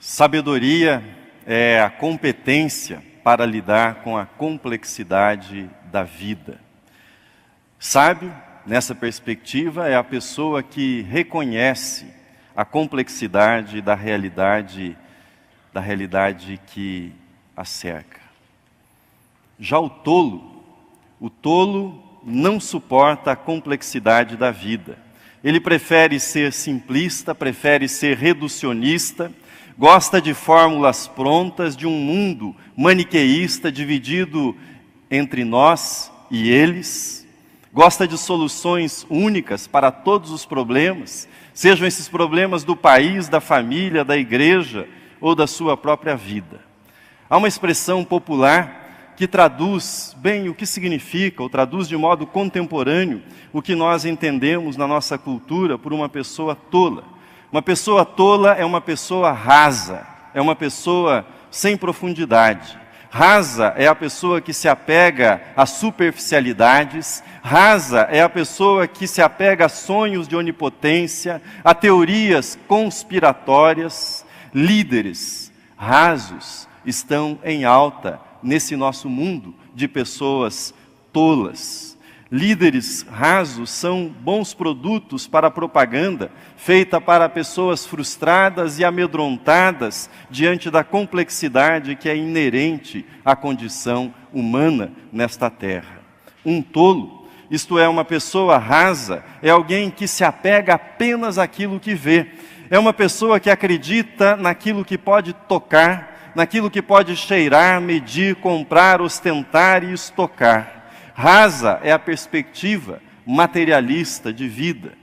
Sabedoria é a competência para lidar com a complexidade da vida. Sábio, nessa perspectiva, é a pessoa que reconhece a complexidade da realidade que a cerca. Já o tolo não suporta a complexidade da vida. Ele prefere ser simplista, prefere ser reducionista, gosta de fórmulas prontas, de um mundo maniqueísta dividido entre nós e eles, gosta de soluções únicas para todos os problemas, sejam esses problemas do país, da família, da igreja ou da sua própria vida. Há uma expressão popular que traduz bem o que significa, ou traduz de modo contemporâneo, o que nós entendemos na nossa cultura por uma pessoa tola. Uma pessoa tola é uma pessoa rasa, é uma pessoa sem profundidade. Rasa é a pessoa que se apega a superficialidades, rasa é a pessoa que se apega a sonhos de onipotência, a teorias conspiratórias. Líderes rasos estão em alta nesse nosso mundo de pessoas tolas. Líderes rasos são bons produtos para a propaganda, feita para pessoas frustradas e amedrontadas diante da complexidade que é inerente à condição humana nesta terra. Um tolo, isto é, uma pessoa rasa, é alguém que se apega apenas àquilo que vê. É uma pessoa que acredita naquilo que pode tocar, naquilo que pode cheirar, medir, comprar, ostentar e estocar. Rasa é a perspectiva materialista de vida.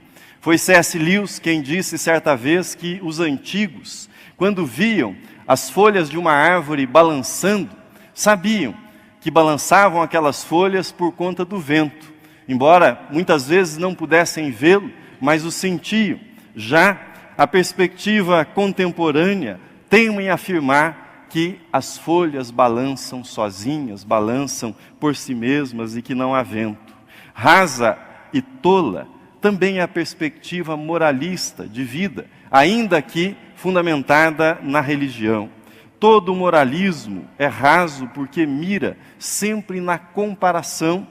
Foi C.S. Lewis quem disse certa vez que os antigos, quando viam as folhas de uma árvore balançando, sabiam que balançavam aquelas folhas por conta do vento. Embora muitas vezes não pudessem vê-lo, mas o sentiam. Já a perspectiva contemporânea teima em afirmar que as folhas balançam sozinhas, balançam por si mesmas e que não há vento. Rasa e tola também é a perspectiva moralista de vida, ainda que fundamentada na religião. Todo moralismo é raso porque mira sempre na comparação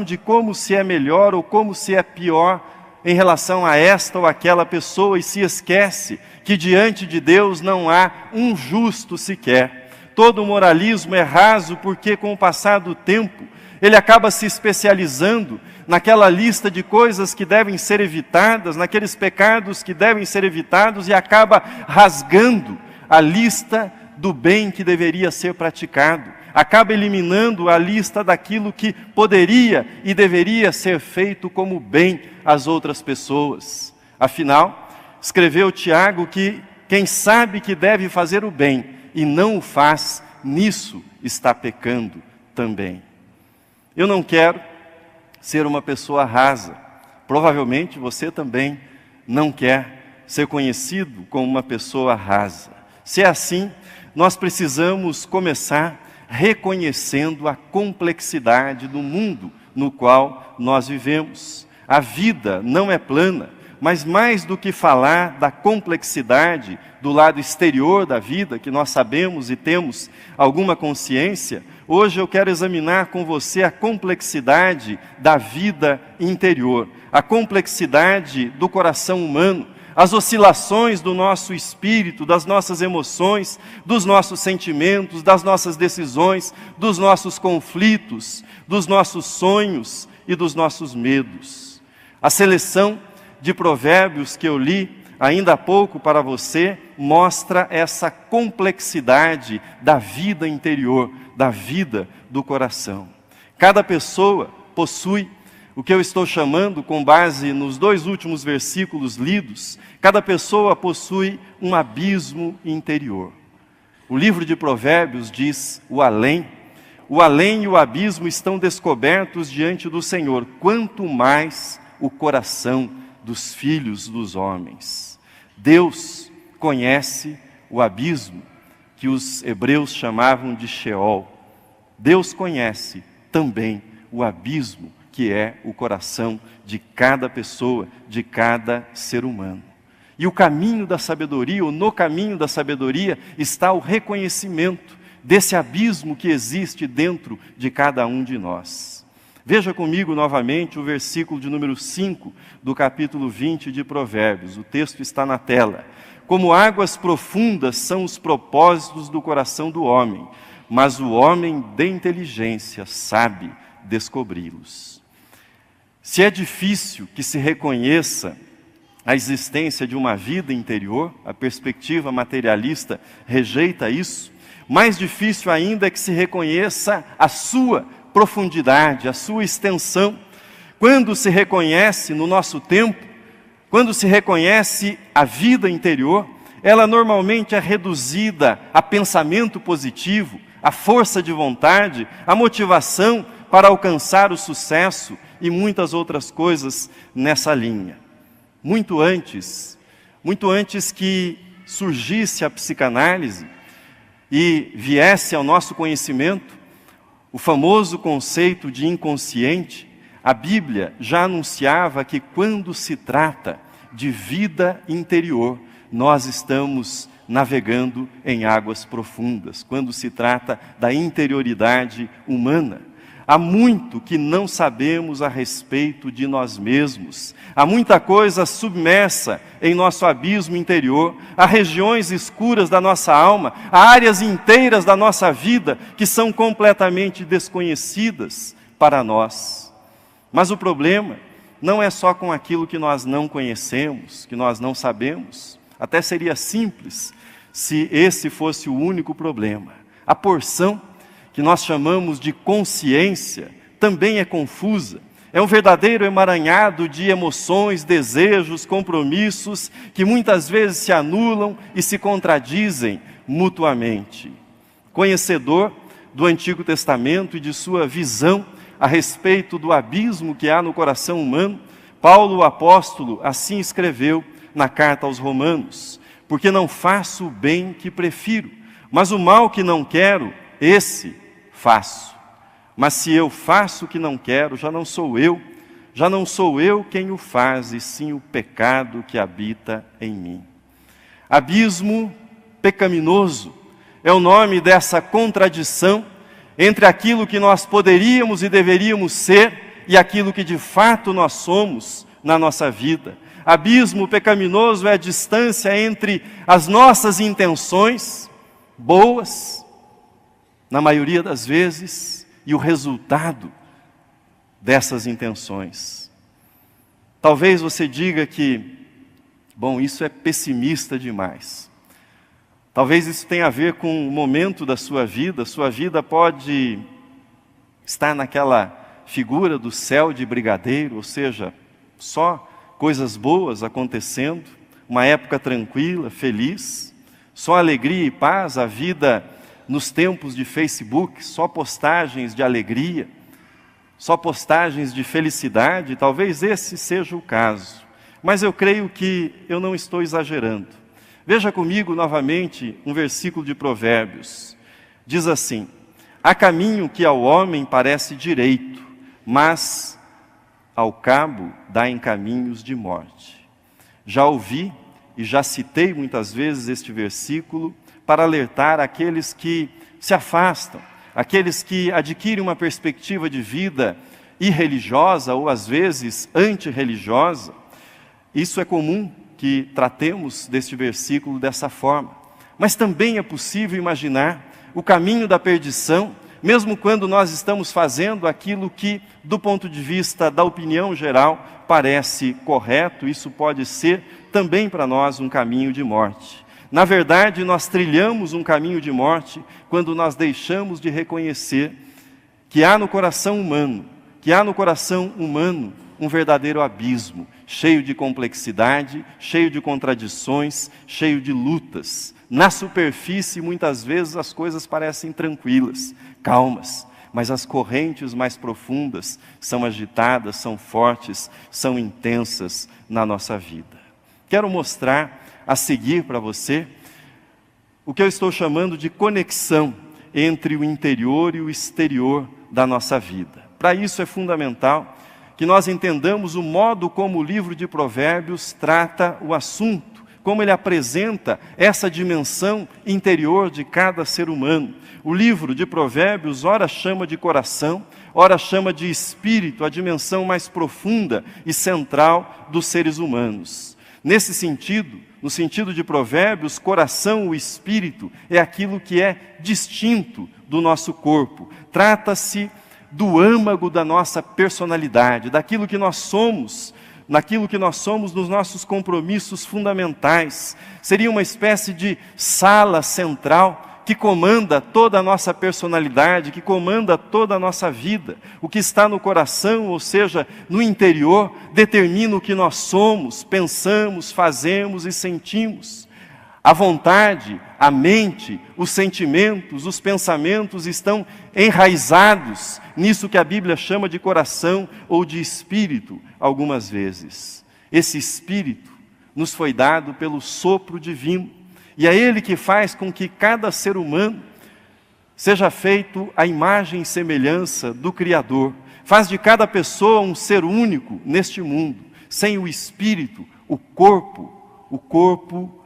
de como se é melhor ou como se é pior em relação a esta ou aquela pessoa, e se esquece que diante de Deus não há um justo sequer. Todo moralismo é raso porque, com o passar do tempo, ele acaba se especializando naquela lista de coisas que devem ser evitadas, naqueles pecados que devem ser evitados, e acaba rasgando a lista do bem que deveria ser praticado. Acaba eliminando a lista daquilo que poderia e deveria ser feito como bem às outras pessoas. Afinal, escreveu Tiago que quem sabe que deve fazer o bem e não o faz, nisso está pecando também. Eu não quero ser uma pessoa rasa. Provavelmente você também não quer ser conhecido como uma pessoa rasa. Se é assim, nós precisamos começar reconhecendo a complexidade do mundo no qual nós vivemos. A vida não é plana, mas mais do que falar da complexidade do lado exterior da vida, que nós sabemos e temos alguma consciência, hoje eu quero examinar com você a complexidade da vida interior, a complexidade do coração humano, as oscilações do nosso espírito, das nossas emoções, dos nossos sentimentos, das nossas decisões, dos nossos conflitos, dos nossos sonhos e dos nossos medos. A seleção de provérbios que eu li ainda há pouco para você mostra essa complexidade da vida interior, da vida do coração. Cada pessoa possui o que eu estou chamando, com base nos 2 últimos versículos lidos, cada pessoa possui um abismo interior. O livro de Provérbios diz: o além e o abismo estão descobertos diante do Senhor, quanto mais o coração dos filhos dos homens. Deus conhece o abismo que os hebreus chamavam de Sheol. Deus conhece também o abismo que é o coração de cada pessoa, de cada ser humano. E o caminho da sabedoria, ou no caminho da sabedoria, está o reconhecimento desse abismo que existe dentro de cada um de nós. Veja comigo novamente o versículo de número 5 do capítulo 20 de Provérbios. O texto está na tela. Como águas profundas são os propósitos do coração do homem, mas o homem de inteligência sabe descobri-los. Se é difícil que se reconheça a existência de uma vida interior, a perspectiva materialista rejeita isso, mais difícil ainda é que se reconheça a sua profundidade, a sua extensão. Quando se reconhece no nosso tempo, quando se reconhece a vida interior, ela normalmente é reduzida a pensamento positivo, a força de vontade, a motivação para alcançar o sucesso e muitas outras coisas nessa linha. Muito antes que surgisse a psicanálise e viesse ao nosso conhecimento o famoso conceito de inconsciente, a Bíblia já anunciava que quando se trata de vida interior, nós estamos navegando em águas profundas, quando se trata da interioridade humana. Há muito que não sabemos a respeito de nós mesmos. Há muita coisa submersa em nosso abismo interior. Há regiões escuras da nossa alma. Há áreas inteiras da nossa vida que são completamente desconhecidas para nós. Mas o problema não é só com aquilo que nós não conhecemos, que nós não sabemos. Até seria simples se esse fosse o único problema. A porção que nós chamamos de consciência, também é confusa. É um verdadeiro emaranhado de emoções, desejos, compromissos, que muitas vezes se anulam e se contradizem mutuamente. Conhecedor do Antigo Testamento e de sua visão a respeito do abismo que há no coração humano, Paulo, o apóstolo, assim escreveu na carta aos Romanos: porque não faço o bem que prefiro, mas o mal que não quero, esse faço. Mas se eu faço o que não quero, já não sou eu quem o faz, e sim o pecado que habita em mim. Abismo pecaminoso é o nome dessa contradição entre aquilo que nós poderíamos e deveríamos ser e aquilo que de fato nós somos na nossa vida. Abismo pecaminoso é a distância entre as nossas intenções boas, na maioria das vezes, e o resultado dessas intenções. Talvez você diga que, bom, isso é pessimista demais. Talvez isso tenha a ver com o momento da sua vida pode estar naquela figura do céu de brigadeiro, ou seja, só coisas boas acontecendo, uma época tranquila, feliz, só alegria e paz, a vida nos tempos de Facebook, só postagens de alegria, só postagens de felicidade. Talvez esse seja o caso, mas eu creio que eu não estou exagerando. Veja comigo novamente um versículo de Provérbios. Diz assim: há caminho que ao homem parece direito, mas ao cabo dá em caminhos de morte. Já ouvi e já citei muitas vezes este versículo para alertar aqueles que se afastam, aqueles que adquirem uma perspectiva de vida irreligiosa ou às vezes antirreligiosa. Isso é comum que tratemos deste versículo dessa forma. Mas também é possível imaginar o caminho da perdição, mesmo quando nós estamos fazendo aquilo que, do ponto de vista da opinião geral, parece correto. Isso pode ser também para nós um caminho de morte. Na verdade, nós trilhamos um caminho de morte quando nós deixamos de reconhecer que há no coração humano um verdadeiro abismo, cheio de complexidade, cheio de contradições, cheio de lutas. Na superfície, muitas vezes, as coisas parecem tranquilas, calmas, mas as correntes mais profundas são agitadas, são fortes, são intensas na nossa vida. Quero mostrar a seguir para você o que eu estou chamando de conexão entre o interior e o exterior da nossa vida. Para isso é fundamental que nós entendamos o modo como o livro de Provérbios trata o assunto como ele apresenta essa dimensão interior de cada ser humano. O livro de Provérbios ora chama de coração, ora chama de espírito, a dimensão mais profunda e central dos seres humanos. Nesse sentido, no sentido de Provérbios, coração, o espírito, é aquilo que é distinto do nosso corpo. Trata-se do âmago da nossa personalidade, daquilo que nós somos, naquilo que nós somos nos nossos compromissos fundamentais. Seria uma espécie de sala central que comanda toda a nossa personalidade, que comanda toda a nossa vida. O que está no coração, ou seja, no interior, determina o que nós somos, pensamos, fazemos e sentimos. A vontade, a mente, os sentimentos, os pensamentos estão enraizados nisso que a Bíblia chama de coração ou de espírito, algumas vezes. Esse espírito nos foi dado pelo sopro divino, e é ele que faz com que cada ser humano seja feito à imagem e semelhança do Criador. Faz de cada pessoa um ser único neste mundo. Sem o espírito, o corpo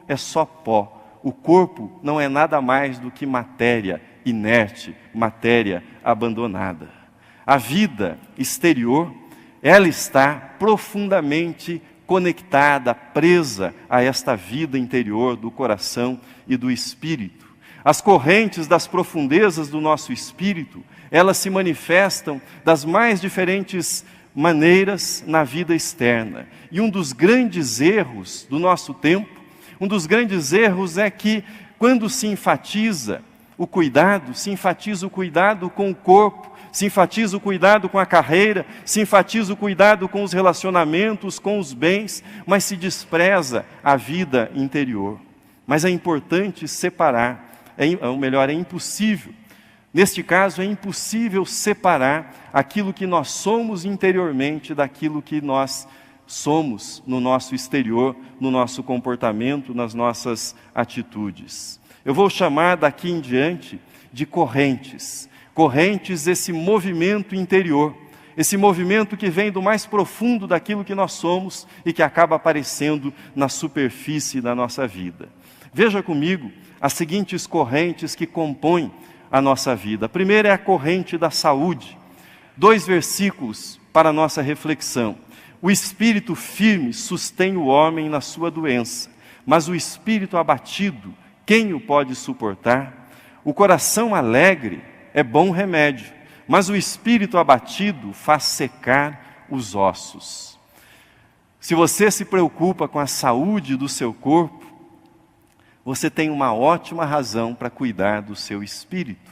é só pó. O corpo não é nada mais do que matéria inerte, matéria abandonada. A vida exterior, ela está profundamente conectada, presa a esta vida interior do coração e do espírito. As correntes das profundezas do nosso espírito, elas se manifestam das mais diferentes maneiras na vida externa. E um dos grandes erros do nosso tempo, um dos grandes erros é que, quando se enfatiza o cuidado com o corpo, se enfatiza o cuidado com a carreira, se enfatiza o cuidado com os relacionamentos, com os bens, mas se despreza a vida interior. Mas é importante separar, é impossível. Neste caso, é impossível separar aquilo que nós somos interiormente daquilo que nós somos no nosso exterior, no nosso comportamento, nas nossas atitudes. Eu vou chamar daqui em diante de correntes. Correntes, esse movimento interior, esse movimento que vem do mais profundo daquilo que nós somos e que acaba aparecendo na superfície da nossa vida. Veja comigo as seguintes correntes que compõem a nossa vida. A primeira é a corrente da saúde. 2 versículos para a nossa reflexão. O espírito firme sustém o homem na sua doença, mas o espírito abatido, quem o pode suportar? O coração alegre é bom remédio, mas o espírito abatido faz secar os ossos. Se você se preocupa com a saúde do seu corpo, você tem uma ótima razão para cuidar do seu espírito.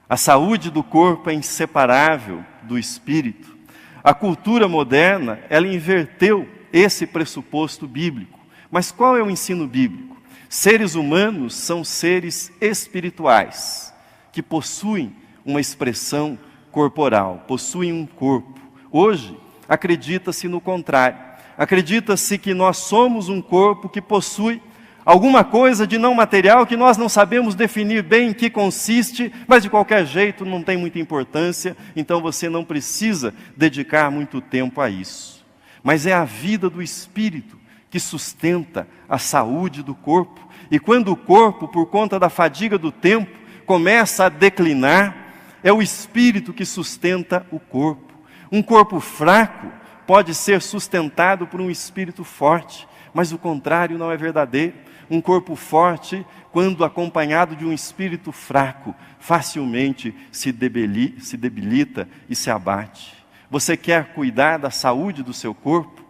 A saúde do corpo é inseparável do espírito. A cultura moderna, ela inverteu esse pressuposto bíblico. Mas qual é o ensino bíblico? Seres humanos são seres espirituais, que possuem uma expressão corporal, possuem um corpo. Hoje, acredita-se no contrário. Acredita-se que nós somos um corpo que possui alguma coisa de não material que nós não sabemos definir bem em que consiste, mas de qualquer jeito não tem muita importância, então você não precisa dedicar muito tempo a isso. Mas é a vida do espírito que sustenta a saúde do corpo. E quando o corpo, por conta da fadiga do tempo, começa a declinar, é o espírito que sustenta o corpo. Um corpo fraco pode ser sustentado por um espírito forte, mas o contrário não é verdadeiro. Um corpo forte, quando acompanhado de um espírito fraco, facilmente se debilita e se abate. Você quer cuidar da saúde do seu corpo?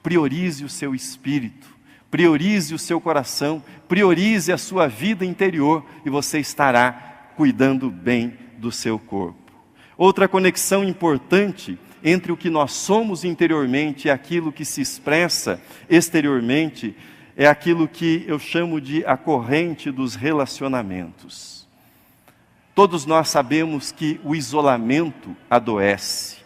Priorize o seu espírito, priorize o seu coração, priorize a sua vida interior e você estará cuidando bem do seu corpo. Outra conexão importante entre o que nós somos interiormente e aquilo que se expressa exteriormente é aquilo que eu chamo de a corrente dos relacionamentos. Todos nós sabemos que o isolamento adoece.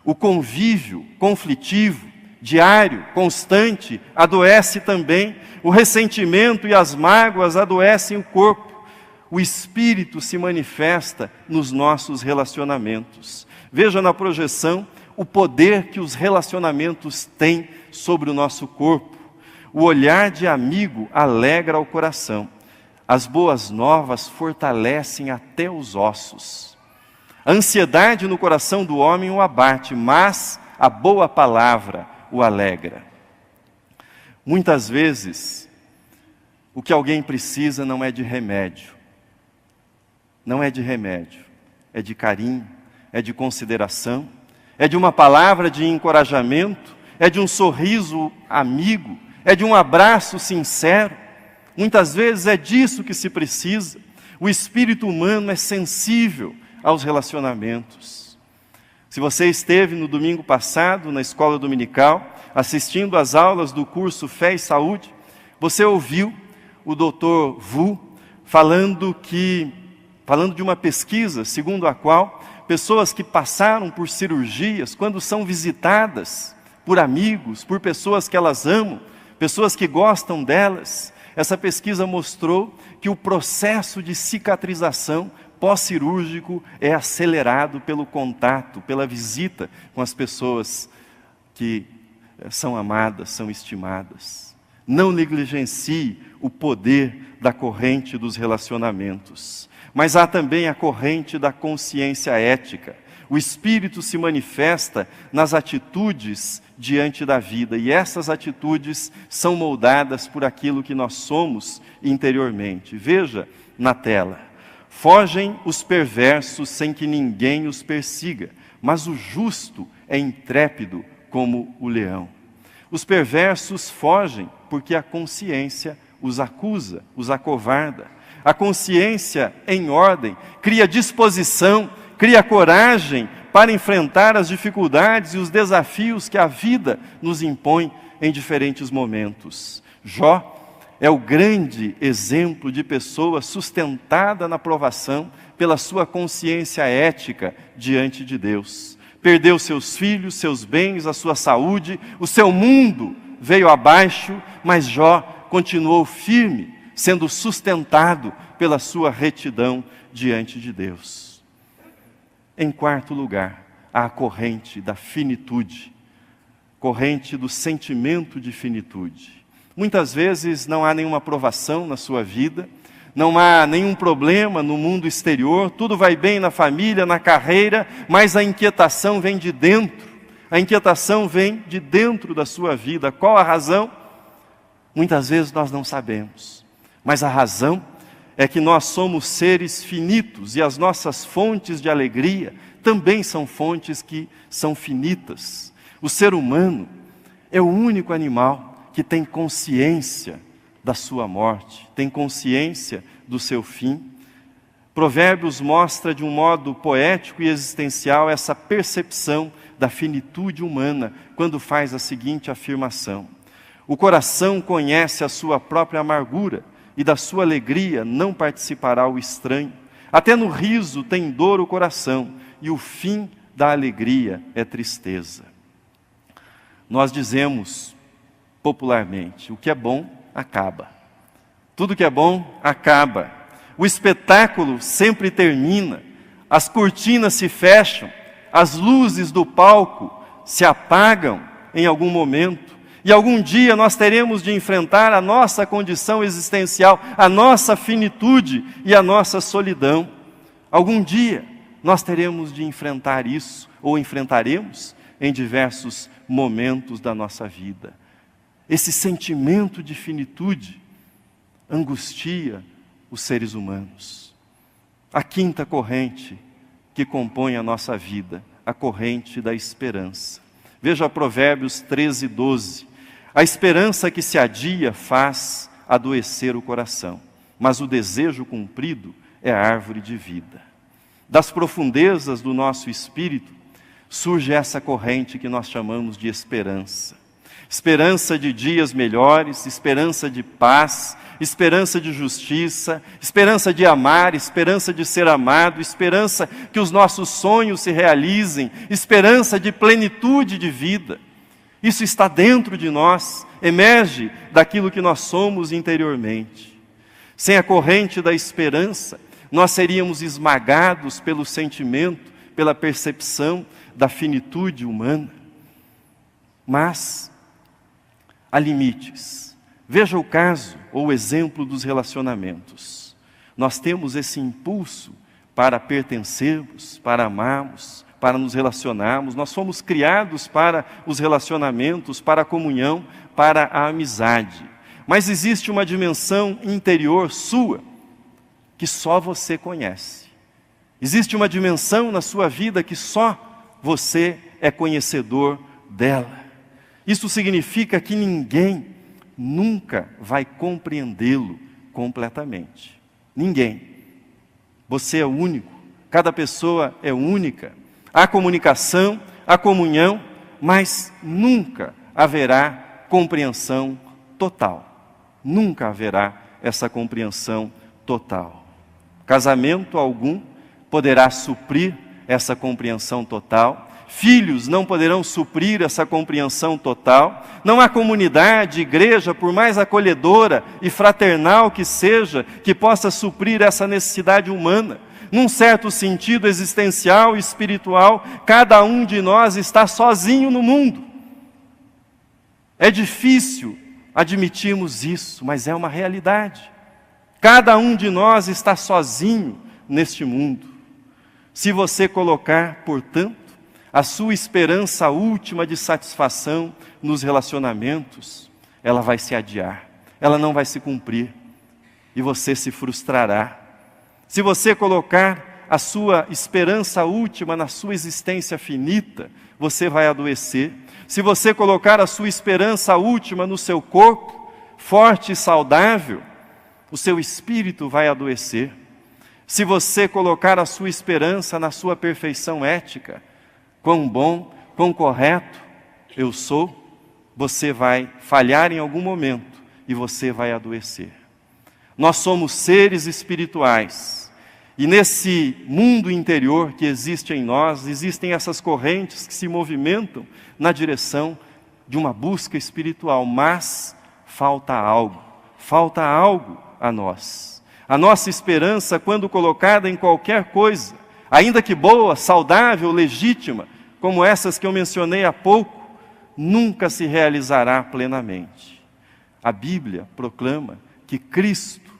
O convívio conflitivo, diário, constante, adoece também. O ressentimento e as mágoas adoecem o corpo. O espírito se manifesta nos nossos relacionamentos. Veja na projeção o poder que os relacionamentos têm sobre o nosso corpo. O olhar de amigo alegra o coração. As boas novas fortalecem até os ossos. A ansiedade no coração do homem o abate, mas a boa palavra o alegra. Muitas vezes, o que alguém precisa não é de remédio. Não é de remédio. É de carinho, é de consideração, é de uma palavra de encorajamento, é de um sorriso amigo, é de um abraço sincero. Muitas vezes é disso que se precisa. O espírito humano é sensível aos relacionamentos. Se você esteve no domingo passado na escola dominical, assistindo às aulas do curso Fé e Saúde, você ouviu o Dr. Vu falando de uma pesquisa segundo a qual pessoas que passaram por cirurgias, quando são visitadas por amigos, por pessoas que elas amam, pessoas que gostam delas, essa pesquisa mostrou que o processo de cicatrização pós-cirúrgico é acelerado pelo contato, pela visita com as pessoas que são amadas, são estimadas. Não negligencie o poder da corrente dos relacionamentos. Mas há também a corrente da consciência ética. O Espírito se manifesta nas atitudes diante da vida, e essas atitudes são moldadas por aquilo que nós somos interiormente. Veja na tela. Fogem os perversos sem que ninguém os persiga, mas o justo é intrépido como o leão. Os perversos fogem porque a consciência os acusa, os acovarda. A consciência em ordem cria disposição, cria coragem para enfrentar as dificuldades e os desafios que a vida nos impõe em diferentes momentos. Jó é o grande exemplo de pessoa sustentada na provação pela sua consciência ética diante de Deus. Perdeu seus filhos, seus bens, a sua saúde, o seu mundo veio abaixo, mas Jó continuou firme, sendo sustentado pela sua retidão diante de Deus. Em quarto lugar, há a corrente da finitude, corrente do sentimento de finitude. Muitas vezes não há nenhuma provação na sua vida, não há nenhum problema no mundo exterior, tudo vai bem na família, na carreira, mas a inquietação vem de dentro, a inquietação vem de dentro da sua vida. Qual a razão? Muitas vezes nós não sabemos, mas a razão é que nós somos seres finitos e as nossas fontes de alegria também são fontes que são finitas. O ser humano é o único animal que tem consciência da sua morte, tem consciência do seu fim. Provérbios mostra de um modo poético e existencial essa percepção da finitude humana quando faz a seguinte afirmação: o coração conhece a sua própria amargura e da sua alegria não participará o estranho. Até no riso tem dor o coração e o fim da alegria é tristeza. Nós dizemos popularmente, o que é bom acaba. Tudo que é bom acaba. O espetáculo sempre termina, as cortinas se fecham, as luzes do palco se apagam em algum momento, e algum dia nós teremos de enfrentar a nossa condição existencial, a nossa finitude e a nossa solidão. Algum dia nós teremos de enfrentar isso, ou enfrentaremos em diversos momentos da nossa vida. Esse sentimento de finitude angustia os seres humanos. A quinta corrente que compõe a nossa vida, a corrente da esperança. Veja Provérbios 13:12. A esperança que se adia faz adoecer o coração, mas o desejo cumprido é a árvore de vida. Das profundezas do nosso espírito surge essa corrente que nós chamamos de esperança. Esperança de dias melhores, esperança de paz, esperança de justiça, esperança de amar, esperança de ser amado, esperança que os nossos sonhos se realizem, esperança de plenitude de vida. Isso está dentro de nós, emerge daquilo que nós somos interiormente. Sem a corrente da esperança, nós seríamos esmagados pelo sentimento, pela percepção da finitude humana. Mas há limites. Veja o caso ou o exemplo dos relacionamentos. Nós temos esse impulso para pertencermos, para amarmos, para nos relacionarmos. Nós fomos criados para os relacionamentos, para a comunhão, para a amizade. Mas existe uma dimensão interior sua que só você conhece. Existe uma dimensão na sua vida que só você é conhecedor dela. Isso significa que ninguém nunca vai compreendê-lo completamente. Ninguém. Você é único. Cada pessoa é única. Há comunicação, há comunhão, mas nunca haverá compreensão total. Nunca haverá essa compreensão total. Casamento algum poderá suprir essa compreensão total. Filhos não poderão suprir essa compreensão total. Não há comunidade, igreja, por mais acolhedora e fraternal que seja, que possa suprir essa necessidade humana. Num certo sentido existencial e espiritual, cada um de nós está sozinho no mundo. É difícil admitirmos isso, mas é uma realidade. Cada um de nós está sozinho neste mundo. Se você colocar, portanto, a sua esperança última de satisfação nos relacionamentos, ela vai se adiar, ela não vai se cumprir, e você se frustrará. Se você colocar a sua esperança última na sua existência finita, você vai adoecer. Se você colocar a sua esperança última no seu corpo, forte e saudável, o seu espírito vai adoecer. Se você colocar a sua esperança na sua perfeição ética, quão bom, quão correto eu sou, você vai falhar em algum momento e você vai adoecer. Nós somos seres espirituais. E nesse mundo interior que existe em nós, existem essas correntes que se movimentam na direção de uma busca espiritual, mas falta algo a nós. A nossa esperança, quando colocada em qualquer coisa, ainda que boa, saudável, legítima, como essas que eu mencionei há pouco, nunca se realizará plenamente. A Bíblia proclama que Cristo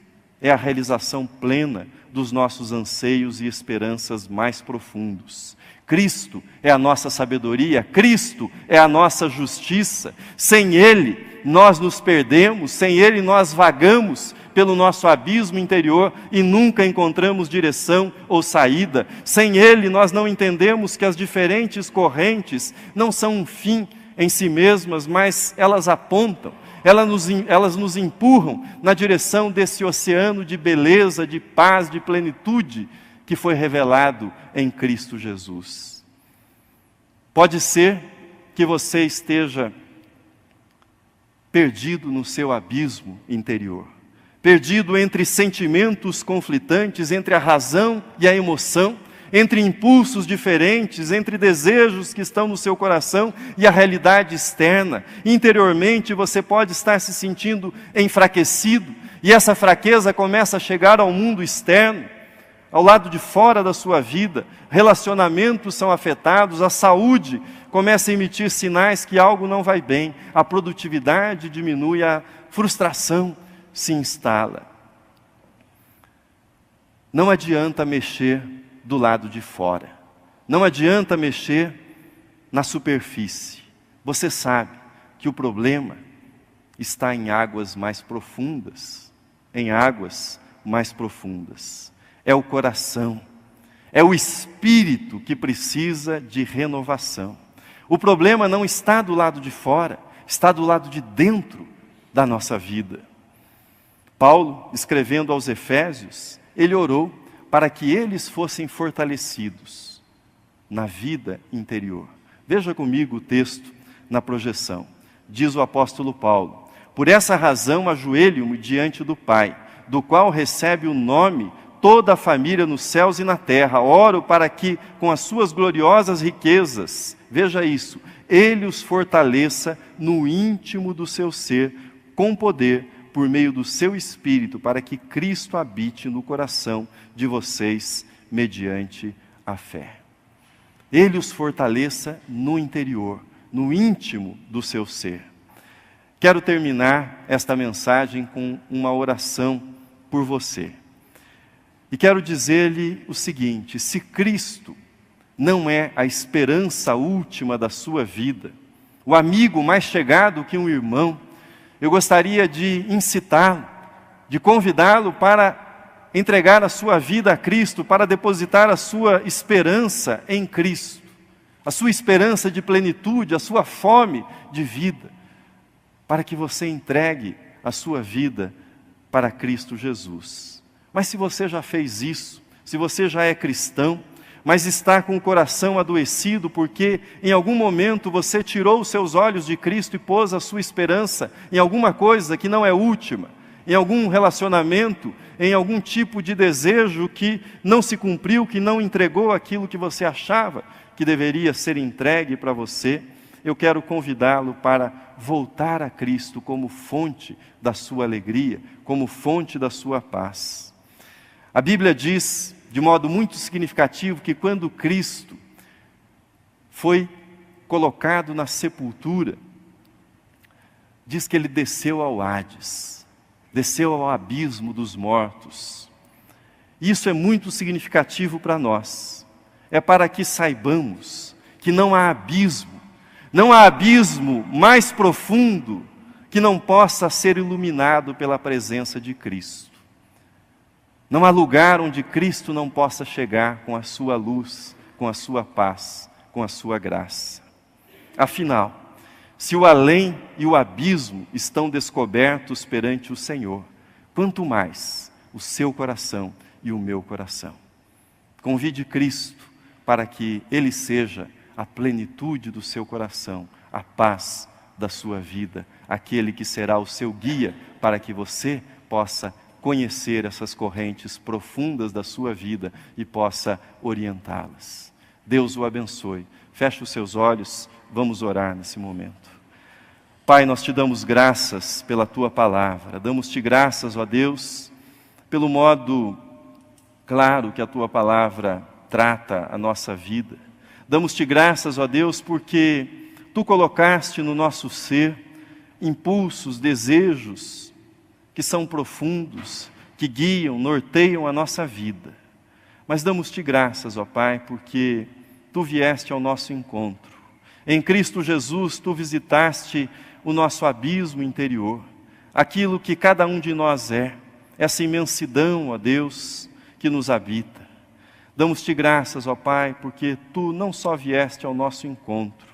é a realização plena dos nossos anseios e esperanças mais profundos. Cristo é a nossa sabedoria, Cristo é a nossa justiça. Sem Ele, nós nos perdemos, sem Ele nós vagamos pelo nosso abismo interior e nunca encontramos direção ou saída. Sem Ele, nós não entendemos que as diferentes correntes não são um fim em si mesmas, mas elas apontam, elas nos empurram na direção desse oceano de beleza, de paz, de plenitude que foi revelado em Cristo Jesus. Pode ser que você esteja perdido no seu abismo interior, perdido entre sentimentos conflitantes, entre a razão e a emoção, entre impulsos diferentes, entre desejos que estão no seu coração e a realidade externa. Interiormente você pode estar se sentindo enfraquecido, e essa fraqueza começa a chegar ao mundo externo, ao lado de fora da sua vida. Relacionamentos são afetados, a saúde começa a emitir sinais que algo não vai bem, a produtividade diminui, a frustração se instala. Não adianta mexer do lado de fora. Não adianta mexer na superfície. Você sabe que o problema está em águas mais profundas. Em águas mais profundas. É o coração. É o espírito que precisa de renovação. O problema não está do lado de fora, está do lado de dentro da nossa vida. Paulo, escrevendo aos Efésios, ele orou para que eles fossem fortalecidos na vida interior. Veja comigo o texto na projeção. Diz o apóstolo Paulo: por essa razão ajoelho-me diante do Pai, do qual recebe o nome toda a família nos céus e na terra. Oro para que, com as suas gloriosas riquezas, veja isso, Ele os fortaleça no íntimo do seu ser, com poder, por meio do seu Espírito, para que Cristo habite no coração de vocês, mediante a fé. Ele os fortaleça no interior, no íntimo do seu ser. Quero terminar esta mensagem com uma oração por você. E quero dizer-lhe o seguinte: se Cristo não é a esperança última da sua vida, o amigo mais chegado que um irmão, eu gostaria de incitá-lo, de convidá-lo para entregar a sua vida a Cristo, para depositar a sua esperança em Cristo, a sua esperança de plenitude, a sua fome de vida, para que você entregue a sua vida para Cristo Jesus. Mas se você já fez isso, se você já é cristão, mas está com o coração adoecido porque em algum momento você tirou os seus olhos de Cristo e pôs a sua esperança em alguma coisa que não é última, em algum relacionamento, em algum tipo de desejo que não se cumpriu, que não entregou aquilo que você achava que deveria ser entregue para você, eu quero convidá-lo para voltar a Cristo como fonte da sua alegria, como fonte da sua paz. A Bíblia diz, de modo muito significativo, que quando Cristo foi colocado na sepultura, diz que ele desceu ao Hades, desceu ao abismo dos mortos. Isso é muito significativo para nós. É para que saibamos que não há abismo mais profundo que não possa ser iluminado pela presença de Cristo. Não há lugar onde Cristo não possa chegar com a sua luz, com a sua paz, com a sua graça. Afinal, se o além e o abismo estão descobertos perante o Senhor, quanto mais o seu coração e o meu coração. Convide Cristo para que Ele seja a plenitude do seu coração, a paz da sua vida, aquele que será o seu guia para que você possa conhecer essas correntes profundas da sua vida e possa orientá-las. Deus o abençoe. Feche os seus olhos, vamos orar nesse momento. Pai, nós te damos graças pela tua palavra, damos-te graças, ó Deus, pelo modo claro que a tua palavra trata a nossa vida. Damos-te graças, ó Deus, porque tu colocaste no nosso ser impulsos, desejos que são profundos, que guiam, norteiam a nossa vida. Mas damos-te graças, ó Pai, porque tu vieste ao nosso encontro. Em Cristo Jesus, tu visitaste o nosso abismo interior, aquilo que cada um de nós é, essa imensidão, ó Deus, que nos habita. Damos-te graças, ó Pai, porque tu não só vieste ao nosso encontro,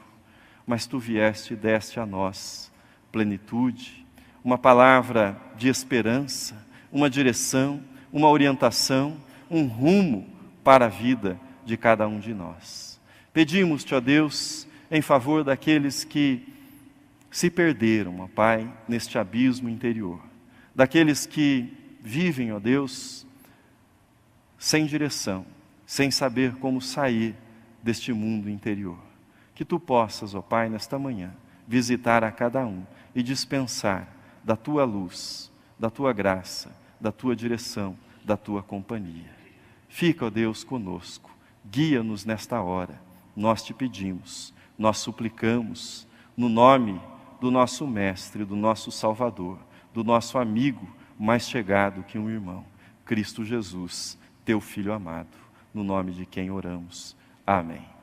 mas tu vieste e deste a nós plenitude, uma palavra de esperança, uma direção, uma orientação, um rumo para a vida de cada um de nós. Pedimos-te, ó Deus, em favor daqueles que se perderam, ó Pai, neste abismo interior, daqueles que vivem, ó Deus, sem direção, sem saber como sair deste mundo interior. Que tu possas, ó Pai, nesta manhã, visitar a cada um e dispensar da tua luz, da tua graça, da tua direção, da tua companhia. Fica, ó Deus, conosco, guia-nos nesta hora, nós te pedimos, nós suplicamos, no nome do nosso Mestre, do nosso Salvador, do nosso amigo mais chegado que um irmão, Cristo Jesus, teu Filho amado, no nome de quem oramos. Amém.